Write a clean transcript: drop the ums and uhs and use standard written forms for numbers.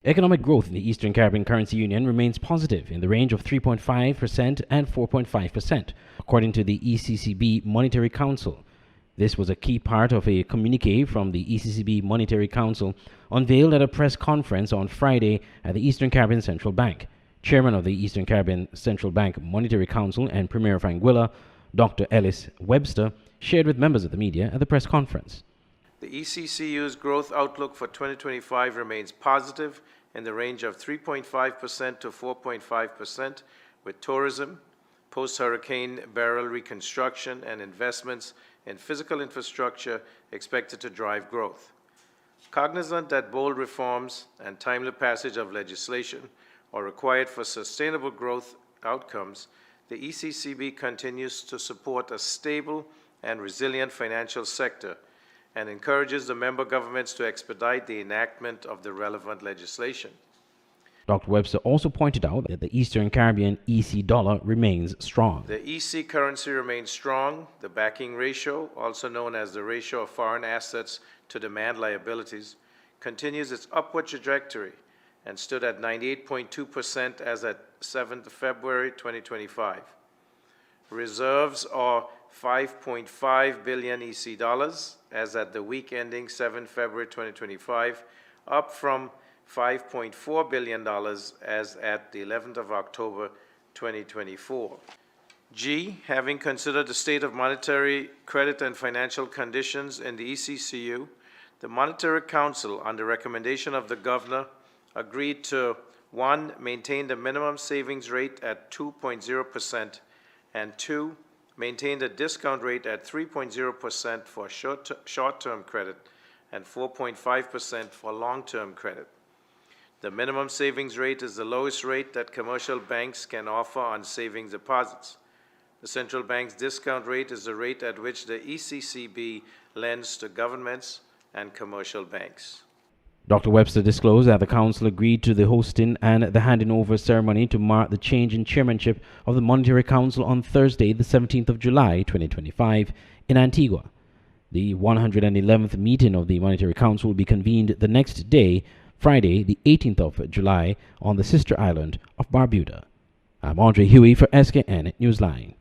Economic growth in the Eastern Caribbean Currency Union remains positive in the range of 3.5% and 4.5%, according to the ECCB Monetary Council. This was a key part of a communique from the ECCB Monetary Council unveiled at a press conference on Friday at the Eastern Caribbean Central Bank. Chairman of the Eastern Caribbean Central Bank Monetary Council and Premier of Anguilla, Dr. Ellis Webster, shared with members of the media at the press conference. The ECCU's growth outlook for 2025 remains positive in the range of 3.5% to 4.5%, with tourism, post-Hurricane Beryl reconstruction, and investments in physical infrastructure expected to drive growth. Cognizant that bold reforms and timely passage of legislation are required for sustainable growth outcomes, the ECCB continues to support a stable and resilient financial sector and encourages the member governments to expedite the enactment of the relevant legislation. Dr. Webster also pointed out that the Eastern Caribbean EC dollar remains strong. The EC currency remains strong. The backing ratio, also known as the ratio of foreign assets to demand liabilities, continues its upward trajectory and stood at 98.2% as at 7th February 2025. Reserves are 5.5 billion EC dollars as at the week ending 7 February 2025, up from $5.4 billion as at the 11th of October 2024. G, having considered the state of monetary, credit, and financial conditions in the ECCU, the Monetary Council, on the recommendation of the Governor, agreed to 1. Maintain the minimum savings rate at 2.0%, and 2. Maintain the discount rate at 3.0% for short-term credit and 4.5% for long-term credit. The minimum savings rate is the lowest rate that commercial banks can offer on savings deposits. The central bank's discount rate is the rate at which the ECCB lends to governments and commercial banks. Dr. Webster disclosed that the Council agreed to the hosting and the handing over ceremony to mark the change in chairmanship of the Monetary Council on Thursday, the 17th of July, 2025, in Antigua. The 111th meeting of the Monetary Council will be convened the next day, Friday, the 18th of July, on the sister island of Barbuda. I'm Andre Huey for SKN Newsline.